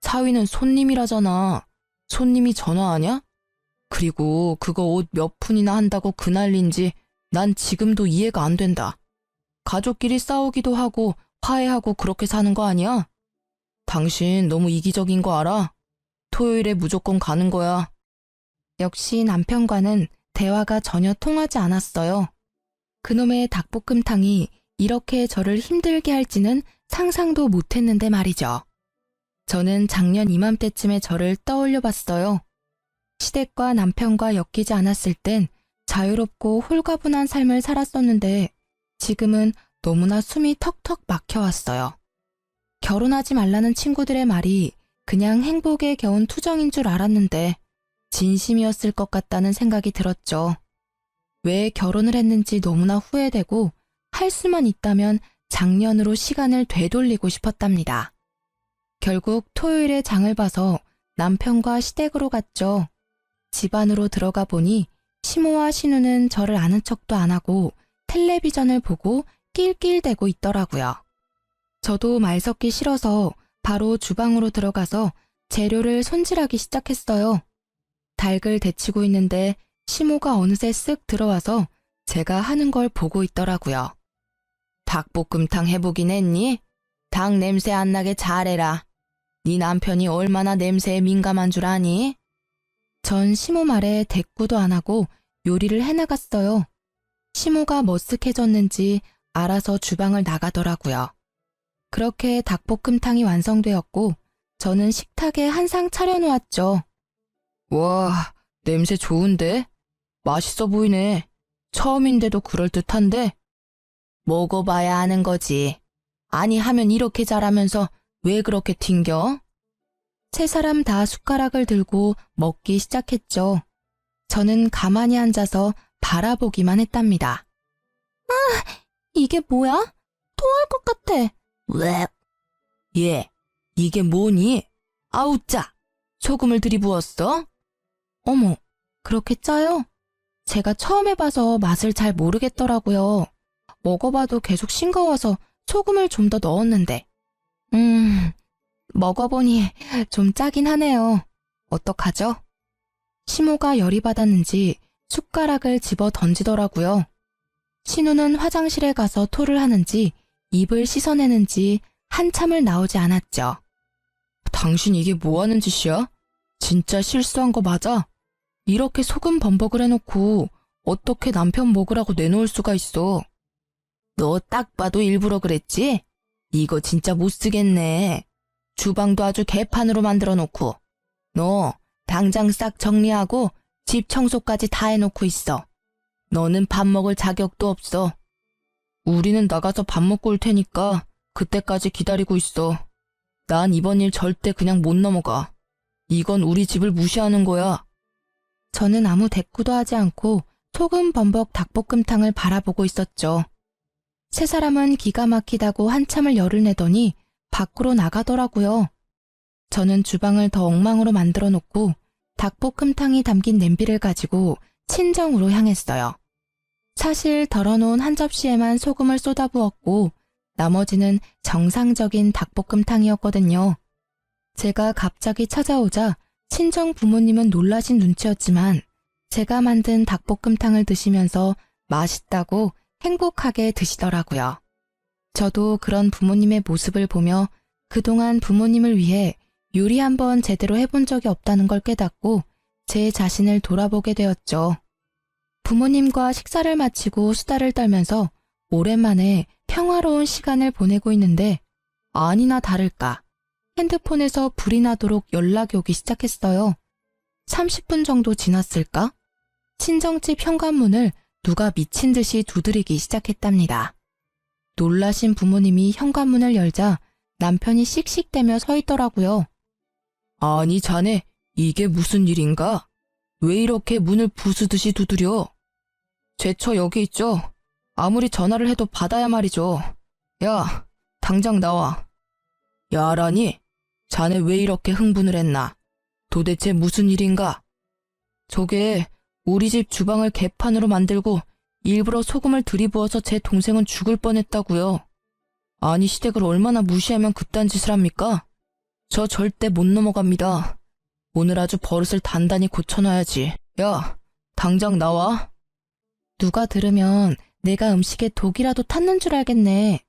Speaker 1: 사위는 손님이라잖아. 손님이 전화하냐? 그리고 그거 옷 몇 푼이나 한다고 그 난리인지 난 지금도 이해가 안 된다. 가족끼리 싸우기도 하고 화해하고 그렇게 사는 거 아니야? 당신 너무 이기적인 거 알아? 토요일에 무조건 가는 거야.
Speaker 2: 역시 남편과는 대화가 전혀 통하지 않았어요.
Speaker 1: 그놈의 닭볶음탕이 이렇게 저를 힘들게 할지는 상상도 못했는데 말이죠. 저는 작년 이맘때쯤에 저를 떠올려 봤어요. 시댁과 남편과 엮이지 않았을 땐 자유롭고 홀가분한 삶을 살았었는데 지금은 너무나 숨이 턱턱 막혀왔어요. 결혼하지 말라는 친구들의 말이 그냥 행복에 겨운 투정인 줄 알았는데 진심이었을 것 같다는 생각이 들었죠. 왜 결혼을 했는지 너무나 후회되고 할 수만 있다면 작년으로 시간을 되돌리고 싶었답니다. 결국 토요일에 장을 봐서 남편과 시댁으로 갔죠. 집 안으로 들어가 보니 시모와 신우는 저를 아는 척도 안 하고 텔레비전을 보고 낄낄대고 있더라고요. 저도 말 섞기 싫어서 바로 주방으로 들어가서 재료를 손질하기 시작했어요. 닭을 데치고 있는데 시모가 어느새 쓱 들어와서 제가 하는 걸 보고 있더라고요. 닭볶음탕 해보긴 했니? 닭 냄새 안 나게 잘해라. 네 남편이 얼마나 냄새에 민감한 줄 아니? 전 시모 말에 대꾸도 안 하고 요리를 해나갔어요. 시모가 머쓱해졌는지 알아서 주방을 나가더라고요. 그렇게 닭볶음탕이 완성되었고 저는 식탁에 한 상 차려놓았죠. 와, 냄새 좋은데? 맛있어 보이네. 처음인데도 그럴듯한데? 먹어봐야 아는 거지. 아니 하면 이렇게 잘하면서 왜 그렇게 튕겨? 세 사람 다 숟가락을 들고 먹기 시작했죠. 저는 가만히 앉아서 바라보기만 했답니다.
Speaker 2: 이게 뭐야? 토할 것 같아.
Speaker 1: 왜? 얘, 이게 뭐니? 아우 짜! 소금을 들이부었어? 어머, 그렇게 짜요? 제가 처음 해봐서 맛을 잘 모르겠더라고요. 먹어봐도 계속 싱거워서 소금을 좀 더 넣었는데. 먹어보니 좀 짜긴 하네요. 어떡하죠? 시모가 열이 받았는지 숟가락을 집어 던지더라고요. 신우는 화장실에 가서 토를 하는지 입을 씻어내는지 한참을 나오지 않았죠. 당신 이게 뭐 하는 짓이야? 진짜 실수한 거 맞아? 이렇게 소금 범벅을 해놓고 어떻게 남편 먹으라고 내놓을 수가 있어? 너 딱 봐도 일부러 그랬지? 이거 진짜 못 쓰겠네. 주방도 아주 개판으로 만들어 놓고. 너 당장 싹 정리하고 집 청소까지 다 해놓고 있어. 너는 밥 먹을 자격도 없어. 우리는 나가서 밥 먹고 올 테니까 그때까지 기다리고 있어. 난 이번 일 절대 그냥 못 넘어가. 이건 우리 집을 무시하는 거야. 저는 아무 대꾸도 하지 않고 소금 범벅 닭볶음탕을 바라보고 있었죠. 세 사람은 기가 막히다고 한참을 열을 내더니 밖으로 나가더라고요. 저는 주방을 더 엉망으로 만들어 놓고 닭볶음탕이 담긴 냄비를 가지고 친정으로 향했어요. 사실 덜어놓은 한 접시에만 소금을 쏟아부었고 나머지는 정상적인 닭볶음탕이었거든요. 제가 갑자기 찾아오자 친정 부모님은 놀라신 눈치였지만 제가 만든 닭볶음탕을 드시면서 맛있다고 행복하게 드시더라고요. 저도 그런 부모님의 모습을 보며 그동안 부모님을 위해 요리 한번 제대로 해본 적이 없다는 걸 깨닫고 제 자신을 돌아보게 되었죠. 부모님과 식사를 마치고 수다를 떨면서 오랜만에 평화로운 시간을 보내고 있는데 아니나 다를까 핸드폰에서 불이 나도록 연락이 오기 시작했어요. 30분 정도 지났을까? 친정집 현관문을 누가 미친 듯이 두드리기 시작했답니다. 놀라신 부모님이 현관문을 열자 남편이 씩씩대며 서 있더라고요. 아니 자네 이게 무슨 일인가? 왜 이렇게 문을 부수듯이 두드려? 제처 여기 있죠? 아무리 전화를 해도 받아야 말이죠. 야, 당장 나와. 야라니? 자네 왜 이렇게 흥분을 했나? 도대체 무슨 일인가? 저게 우리 집 주방을 개판으로 만들고 일부러 소금을 들이부어서 제 동생은 죽을 뻔했다고요. 아니 시댁을 얼마나 무시하면 그딴 짓을 합니까? 저 절대 못 넘어갑니다. 오늘 아주 버릇을 단단히 고쳐놔야지. 야, 당장 나와.
Speaker 2: 누가 들으면 내가 음식에 독이라도 탔는 줄 알겠네.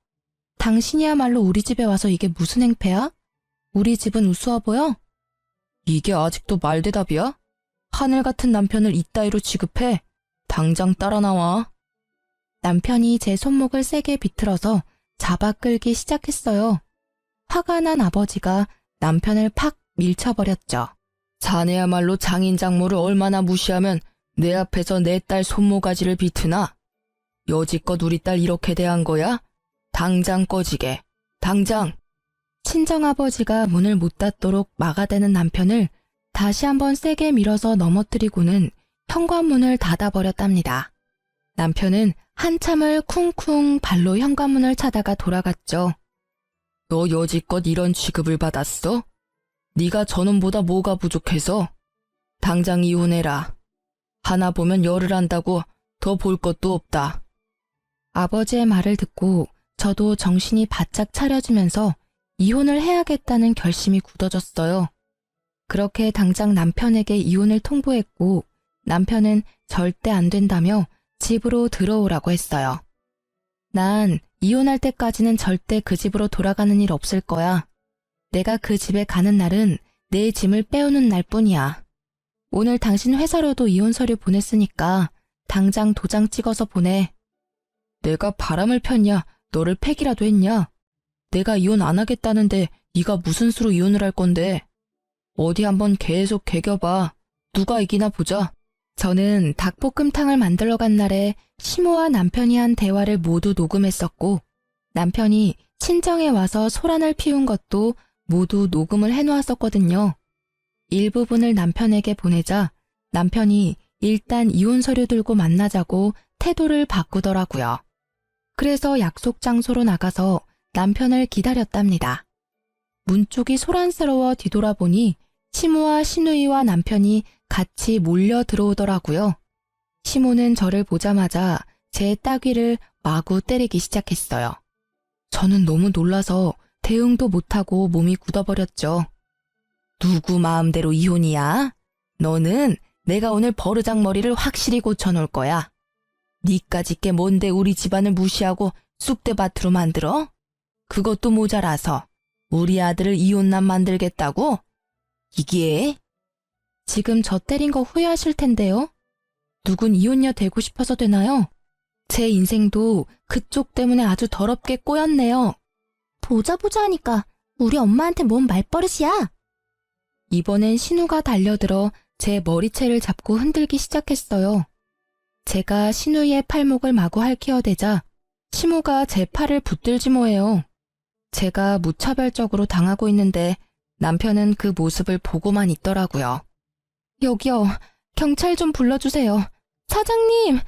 Speaker 2: 당신이야말로 우리 집에 와서 이게 무슨 행패야? 우리 집은 우스워 보여?
Speaker 1: 이게 아직도 말대답이야? 하늘 같은 남편을 이따위로 취급해? 당장 따라 나와.
Speaker 2: 남편이 제 손목을 세게 비틀어서 잡아 끌기 시작했어요. 화가 난 아버지가 남편을 팍 밀쳐버렸죠.
Speaker 1: 자네야말로 장인 장모를 얼마나 무시하면 내 앞에서 내 딸 손모가지를 비트나? 여지껏 우리 딸 이렇게 대한 거야? 당장 꺼지게. 당장.
Speaker 2: 친정아버지가 문을 못 닫도록 막아대는 남편을 다시 한번 세게 밀어서 넘어뜨리고는 현관문을 닫아버렸답니다. 남편은 한참을 쿵쿵 발로 현관문을 차다가 돌아갔죠.
Speaker 1: 너 여지껏 이런 취급을 받았어? 네가 저놈보다 뭐가 부족해서? 당장 이혼해라. 하나 보면 열을 안다고 더 볼 것도 없다.
Speaker 2: 아버지의 말을 듣고 저도 정신이 바짝 차려지면서 이혼을 해야겠다는 결심이 굳어졌어요. 그렇게 당장 남편에게 이혼을 통보했고 남편은 절대 안 된다며 집으로 들어오라고 했어요. 난 이혼할 때까지는 절대 그 집으로 돌아가는 일 없을 거야. 내가 그 집에 가는 날은 내 짐을 빼오는 날뿐이야. 오늘 당신 회사로도 이혼 서류 보냈으니까 당장 도장 찍어서 보내.
Speaker 1: 내가 바람을 폈냐? 너를 패기라도 했냐? 내가 이혼 안 하겠다는데 네가 무슨 수로 이혼을 할 건데? 어디 한번 계속 개겨봐. 누가 이기나 보자.
Speaker 2: 저는 닭볶음탕을 만들러 간 날에 시모와 남편이 한 대화를 모두 녹음했었고 남편이 친정에 와서 소란을 피운 것도 모두 녹음을 해놓았었거든요. 일부분을 남편에게 보내자 남편이 일단 이혼 서류 들고 만나자고 태도를 바꾸더라고요. 그래서 약속 장소로 나가서 남편을 기다렸답니다. 문 쪽이 소란스러워 뒤돌아보니 시모와 시누이와 남편이 같이 몰려 들어오더라고요. 시모는 저를 보자마자 제 따귀를 마구 때리기 시작했어요. 저는 너무 놀라서 대응도 못하고 몸이 굳어버렸죠.
Speaker 1: 누구 마음대로 이혼이야? 너는 내가 오늘 버르장머리를 확실히 고쳐놓을 거야. 니까짓 게 뭔데 우리 집안을 무시하고 쑥대밭으로 만들어? 그것도 모자라서 우리 아들을 이혼남 만들겠다고? 이게?
Speaker 2: 지금 저 때린 거 후회하실 텐데요. 누군 이혼녀 되고 싶어서 되나요? 제 인생도 그쪽 때문에 아주 더럽게 꼬였네요. 보자 하니까 우리 엄마한테 뭔 말버릇이야? 이번엔 신우가 달려들어 제 머리채를 잡고 흔들기 시작했어요. 제가 신우의 팔목을 마구 핥히어대자 시모가 제 팔을 붙들지 뭐해요. 제가 무차별적으로 당하고 있는데 남편은 그 모습을 보고만 있더라고요. 여기요. 경찰 좀 불러주세요. 사장님!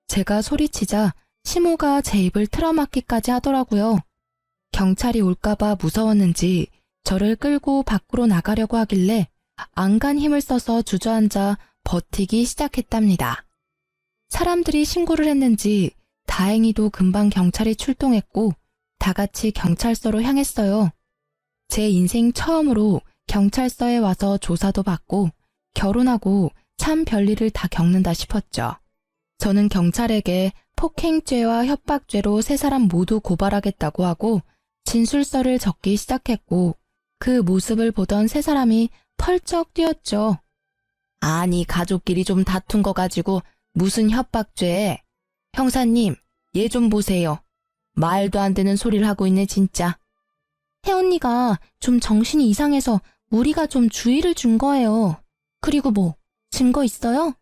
Speaker 2: 제가 소리치자 시모가 제 입을 틀어막기까지 하더라고요. 경찰이 올까봐 무서웠는지 저를 끌고 밖으로 나가려고 하길래 안간 힘을 써서 주저앉아 버티기 시작했답니다. 사람들이 신고를 했는지 다행히도 금방 경찰이 출동했고 다 같이 경찰서로 향했어요. 제 인생 처음으로 경찰서에 와서 조사도 받고 결혼하고 참 별일을 다 겪는다 싶었죠. 저는 경찰에게 폭행죄와 협박죄로 세 사람 모두 고발하겠다고 하고 진술서를 적기 시작했고 그 모습을 보던 세 사람이 펄쩍 뛰었죠. 아니 가족끼리 좀 다툰 거 가지고 무슨 협박죄. 형사님 얘 좀 보세요. 말도 안 되는 소리를 하고 있네 진짜. 혜언니가 좀 정신이 이상해서 우리가 좀 주의를 준 거예요. 그리고 뭐 증거 있어요?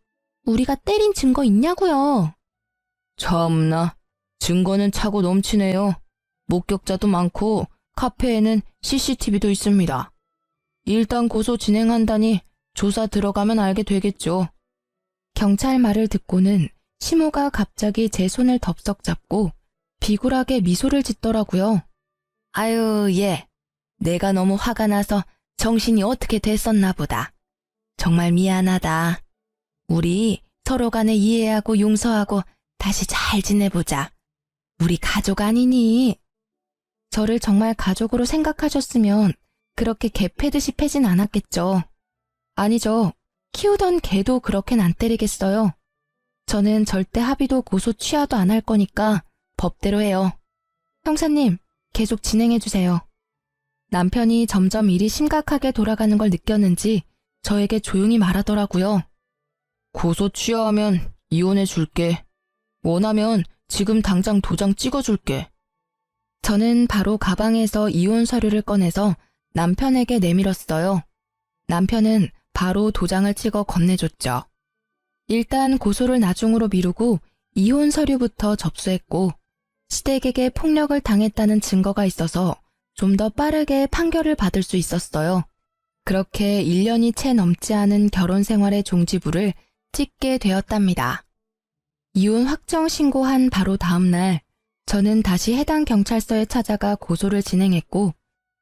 Speaker 2: 우리가 때린 증거 있냐고요.
Speaker 1: 참나 증거는 차고 넘치네요. 목격자도 많고 카페에는 CCTV도 있습니다. 일단 고소 진행한다니 조사 들어가면 알게 되겠죠. 경찰 말을 듣고는 시모가 갑자기 제 손을 덥석 잡고 비굴하게 미소를 짓더라고요. 아유, 얘. 내가 너무 화가 나서 정신이 어떻게 됐었나 보다. 정말 미안하다. 우리 서로 간에 이해하고 용서하고 다시 잘 지내보자. 우리 가족 아니니? 저를 정말 가족으로 생각하셨으면 그렇게 개 패듯이 패진 않았겠죠. 아니죠. 키우던 개도 그렇게는 안 때리겠어요. 저는 절대 합의도 고소 취하도 안 할 거니까 법대로 해요. 형사님, 계속 진행해주세요. 남편이 점점 일이 심각하게 돌아가는 걸 느꼈는지 저에게 조용히 말하더라고요. 고소 취하하면 이혼해 줄게. 원하면 지금 당장 도장 찍어줄게. 저는 바로 가방에서 이혼 서류를 꺼내서 남편에게 내밀었어요. 남편은 바로 도장을 찍어 건네줬죠. 일단 고소를 나중으로 미루고 이혼 서류부터 접수했고 시댁에게 폭력을 당했다는 증거가 있어서 좀 더 빠르게 판결을 받을 수 있었어요. 그렇게 1년이 채 넘지 않은 결혼 생활의 종지부를 찍게 되었답니다. 이혼 확정 신고한 바로 다음 날 저는 다시 해당 경찰서에 찾아가 고소를 진행했고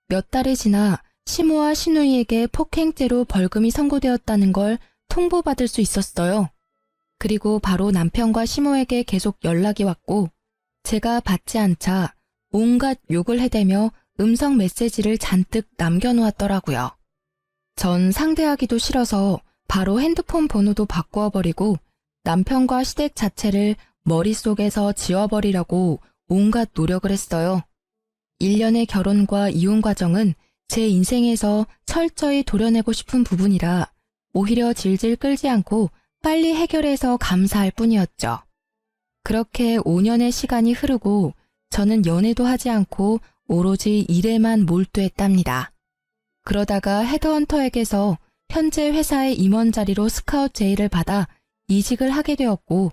Speaker 1: 몇 달이 지나 시모와 시누이에게 폭행죄로 벌금이 선고되었다는 걸 통보받을 수 있었어요. 그리고 바로 남편과 시모에게 계속 연락이 왔고 제가 받지 않자 온갖 욕을 해대며 음성 메시지를 잔뜩 남겨놓았더라고요. 전 상대하기도 싫어서 바로 핸드폰 번호도 바꾸어버리고 남편과 시댁 자체를 머릿속에서 지워버리려고 온갖 노력을 했어요. 1년의 결혼과 이혼 과정은 제 인생에서 철저히 도려내고 싶은 부분이라 오히려 질질 끌지 않고 빨리 해결해서 감사할 뿐이었죠. 그렇게 5년의 시간이 흐르고 저는 연애도 하지 않고 오로지 일에만 몰두했답니다. 그러다가 헤드헌터에게서 현재 회사의 임원 자리로 스카웃 제의를 받아 이직을 하게 되었고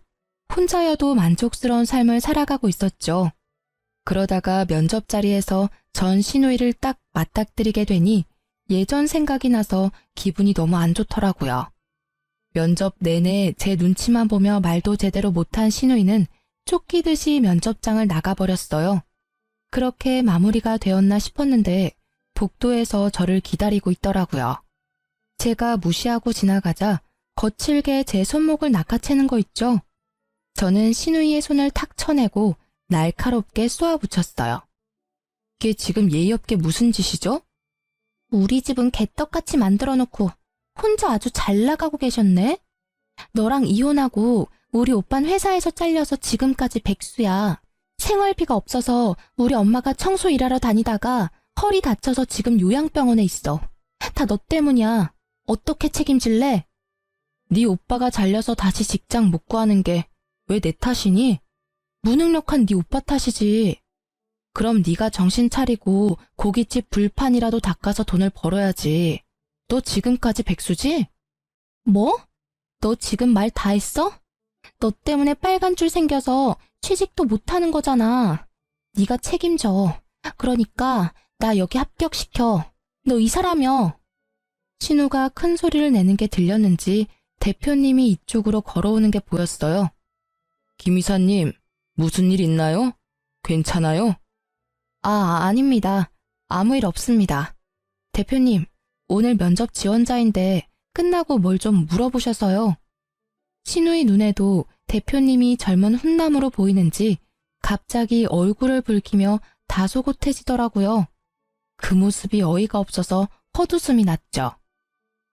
Speaker 1: 혼자여도 만족스러운 삶을 살아가고 있었죠. 그러다가 면접 자리에서 전 시누이를 딱 맞닥뜨리게 되니 예전 생각이 나서 기분이 너무 안 좋더라고요. 면접 내내 제 눈치만 보며 말도 제대로 못한 시누이는 쫓기듯이 면접장을 나가버렸어요. 그렇게 마무리가 되었나 싶었는데 복도에서 저를 기다리고 있더라고요. 제가 무시하고 지나가자 거칠게 제 손목을 낚아채는 거 있죠? 저는 시누이의 손을 탁 쳐내고 날카롭게 쏘아붙였어요. 이게 지금 예의 없게 무슨 짓이죠?
Speaker 2: 우리 집은 개떡같이 만들어놓고 혼자 아주 잘 나가고 계셨네? 너랑 이혼하고 우리 오빤 회사에서 잘려서 지금까지 백수야. 생활비가 없어서 우리 엄마가 청소 일하러 다니다가 허리 다쳐서 지금 요양병원에 있어. 다 너 때문이야. 어떻게 책임질래?
Speaker 1: 네 오빠가 잘려서 다시 직장 못 구하는 게 왜 내 탓이니? 무능력한 네 오빠 탓이지. 그럼 네가 정신 차리고 고깃집 불판이라도 닦아서 돈을 벌어야지. 너 지금까지 백수지?
Speaker 2: 뭐? 너 지금 말 다 했어? 너 때문에 빨간 줄 생겨서 취직도 못하는 거잖아. 네가 책임져. 그러니까 나 여기 합격시켜. 너 이사라며.
Speaker 1: 신우가 큰 소리를 내는 게 들렸는지 대표님이 이쪽으로 걸어오는 게 보였어요. 김 이사님, 무슨 일 있나요? 괜찮아요? 아닙니다. 아무 일 없습니다. 대표님, 오늘 면접 지원자인데 끝나고 뭘 좀 물어보셔서요. 신우의 눈에도 대표님이 젊은 훈남으로 보이는지 갑자기 얼굴을 붉히며 다소곳해지더라고요. 그 모습이 어이가 없어서 헛웃음이 났죠.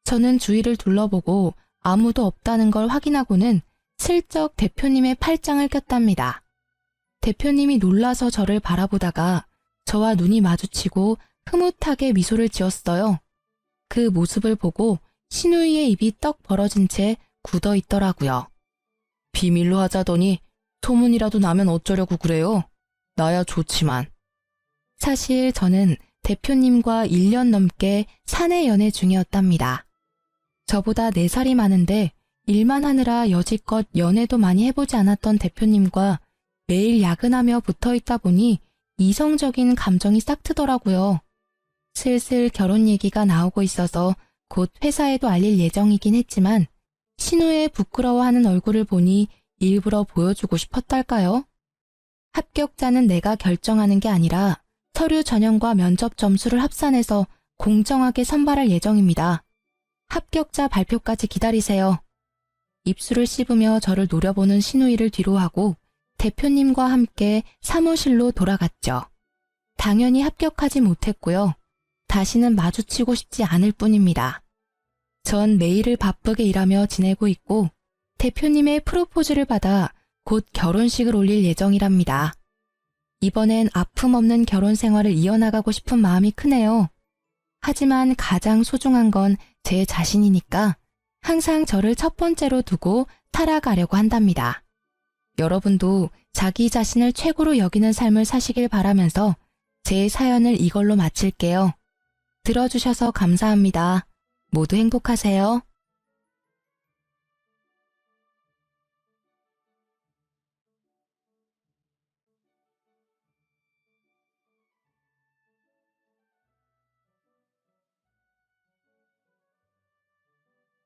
Speaker 1: 저는 주위를 둘러보고 아무도 없다는 걸 확인하고는 슬쩍 대표님의 팔짱을 꼈답니다. 대표님이 놀라서 저를 바라보다가 저와 눈이 마주치고 흐뭇하게 미소를 지었어요. 그 모습을 보고 신우이의 입이 떡 벌어진 채 굳어 있더라고요. 비밀로 하자더니 소문이라도 나면 어쩌려고 그래요? 나야 좋지만. 사실 저는 대표님과 1년 넘게 사내 연애 중이었답니다. 저보다 4살이 많은데 일만 하느라 여지껏 연애도 많이 해보지 않았던 대표님과 매일 야근하며 붙어있다 보니 이성적인 감정이 싹 트더라고요. 슬슬 결혼 얘기가 나오고 있어서 곧 회사에도 알릴 예정이긴 했지만 신우의 부끄러워하는 얼굴을 보니 일부러 보여주고 싶었달까요? 합격자는 내가 결정하는 게 아니라 서류 전형과 면접 점수를 합산해서 공정하게 선발할 예정입니다. 합격자 발표까지 기다리세요. 입술을 씹으며 저를 노려보는 신우이를 뒤로 하고 대표님과 함께 사무실로 돌아갔죠. 당연히 합격하지 못했고요. 다시는 마주치고 싶지 않을 뿐입니다. 전 매일을 바쁘게 일하며 지내고 있고 대표님의 프로포즈를 받아 곧 결혼식을 올릴 예정이랍니다. 이번엔 아픔 없는 결혼 생활을 이어나가고 싶은 마음이 크네요. 하지만 가장 소중한 건 제 자신이니까 항상 저를 첫 번째로 두고 살아가려고 한답니다. 여러분도 자기 자신을 최고로 여기는 삶을 사시길 바라면서 제 사연을 이걸로 마칠게요. 들어주셔서 감사합니다. 모두 행복하세요.